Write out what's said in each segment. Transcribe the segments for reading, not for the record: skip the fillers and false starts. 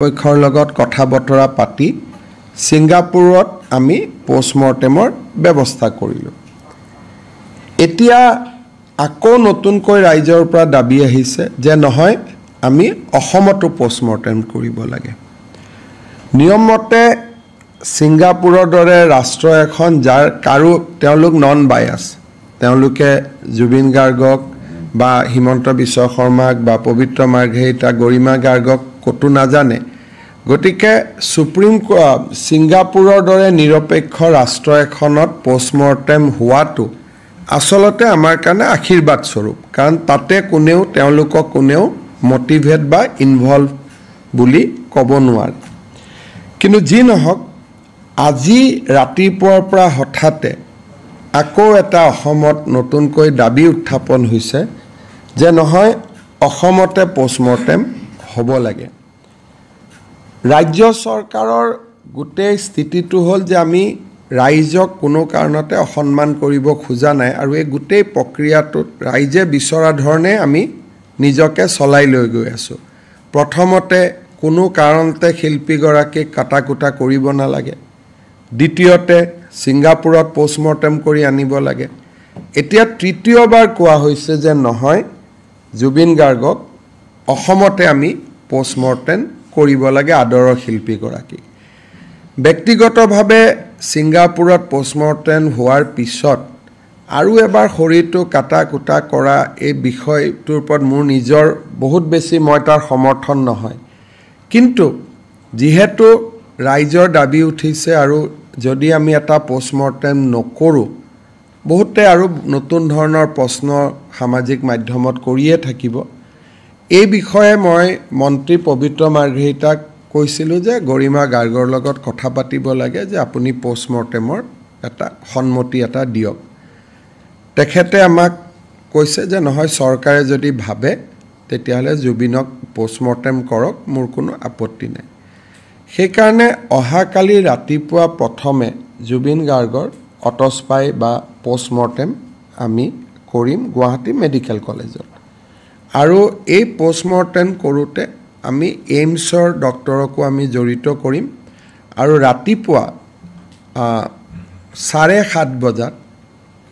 পক্ষৰ লগত কথা বতৰা পাতি সিঙ্গাপুৰত আমি পোষ্টমৰ্টেমৰ ব্যৱস্থা কৰিলো। এতিয়া আকৌ নতুনকৈ ৰাইজৰ পৰা দাবী আহিছে যে নহয় আমি অসমতো পোষ্টমৰ্টেম কৰিব লাগে। নিয়মমতে সিঙ্গাপুৰৰ দৰে ৰাষ্ট্ৰ এখন যাৰ কাৰো তেওঁলোক নন বায়াস, তেওঁলোকে জুবিন গাৰ্গক বা হিমন্ত বিশ্ব শৰ্মাক বা পবিত্ৰ মাৰ্ঘেৰিটা গৰিমা গাৰ্গক কতো নাজানে। গতিকে সিঙ্গাপুৰৰ দৰে নিৰপেক্ষ ৰাষ্ট্ৰ এখনত পোষ্টমৰ্টেম হোৱাটো আসলতে আমাৰ কাৰণে আশীৰ্বাদ স্বৰূপ, কাৰণ তাতে তেওঁলোকক কোনেও মটিভেট বা ইনভলভ বুলি ক'ব নোৱাৰে। কিন্তু যি নহওক আজি ৰাতিপুৱাৰ পৰা হঠাতে আকৌ এটা অসমত নতুনকৈ দাবী উত্থাপন হৈছে যে নহয় অসমতে পোষ্টমৰ্টেম হ'ব লাগে। ৰাজ্য চৰকাৰৰ গোটেই স্থিতিটো হ'ল যে আমি ৰাইজক কোনো কাৰণতে অসন্মান কৰিব খোজা নাই আৰু এই গোটেই প্ৰক্ৰিয়াটোত ৰাইজে বিচৰা ধৰণে আমি নিজকে চলাই লৈ গৈ আছোঁ। প্ৰথমতে কোনো কাৰণতে শিল্পীগৰাকীক কাটাকুটা কৰিব নালাগে। দ্বিতীয়তে সিঙ্গাপুৰত পোষ্টমৰ্টেম কৰি আনিব লাগে। এতিয়া তৃতীয়বাৰ কোৱা হৈছে যে নহয় জুবিন গাৰ্গক অসমতে আমি পোষ্টমৰ্টেম কৰিব লাগে আদৰৰ শিল্পীগৰাকীক। ব্যক্তিগতভাৱে সিঙ্গাপুৰত পোষ্টমৰ্টেম হোৱাৰ পিছত আৰু এবাৰ শৰীৰটো কাটাকুটা কৰা এই বিষয়টোৰ ওপৰত মোৰ নিজৰ বহুত বেছি মই তাৰ সমৰ্থন নহয়। কিন্তু যিহেতু ৰাইজৰ দাবী উঠিছে আৰু যদি আমি এটা পোষ্টমৰ্টেম নকৰোঁ বহুতে আৰু নতুন ধৰণৰ প্ৰশ্ন সামাজিক মাধ্যমত কৰিয়ে থাকিব। এই বিষয়ে মই মন্ত্ৰী পবিত্ৰ মাৰ্ঘেৰিটাক কৈছিলোঁ যে গৰিমা গাৰ্গৰ লগত কথা পাতিব লাগে যে আপুনি পোষ্টমৰ্টেমৰ এটা সন্মতি এটা দিয়ক। তেখেতে আমাক কৈছে যে নহয় চৰকাৰে যদি ভাবে তেতিয়াহ'লে জুবিনক পোষ্টমৰ্টেম কৰক, মোৰ কোনো আপত্তি নাই। সেইকাৰণে অহাকালি ৰাতিপুৱা প্ৰথমে জুবিন গাৰ্গৰ অটস্পাই বা পোষ্টমৰ্টেম আমি কৰিম গুৱাহাটী মেডিকেল কলেজত। আৰু এই পোষ্টমৰ্টেম কৰোঁতে আমি এইমছৰ ডক্টৰকো আমি জড়িত কৰিম আৰু ৰাতিপুৱা 7:30 বজাত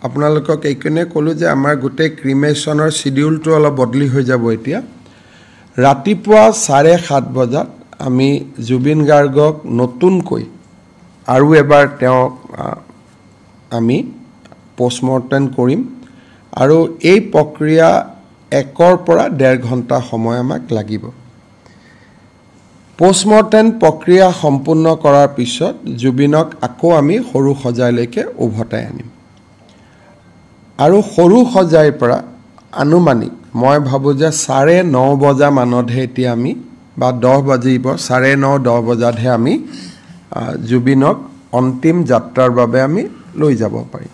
আপোনালোকক এইকাৰণে ক'লোঁ যে আমাৰ গোটেই ক্ৰিমেশ্যনৰ চিডিউলটো অলপ বদলি হৈ যাব। এতিয়া ৰাতিপুৱা 7:30 বজাত আমি জুবিন গাৰ্গক নতুনকৈ আৰু এবাৰ তেওঁক আমি পোষ্টমৰ্টেম কৰিম আৰু এই প্ৰক্ৰিয়া 1 পৰা 1.5 ঘণ্টা সময় আমাক লাগিব। পোষ্টমৰ্টেম প্ৰক্ৰিয়া সম্পূৰ্ণ কৰাৰ পিছত জুবিনক আকৌ আমি সৰু সজাইলৈকে উভতাই আনিম আৰু সৰু সজাইৰ পৰা আনুমানিক মই ভাবোঁ যে 9:30 বজা মানতহে এতিয়া আমি বা 10 বাজিব 9:30 10 বজাতহে আমি জুবিনক অন্তিম যাত্ৰাৰ বাবে আমি লৈ যাব পাৰিম।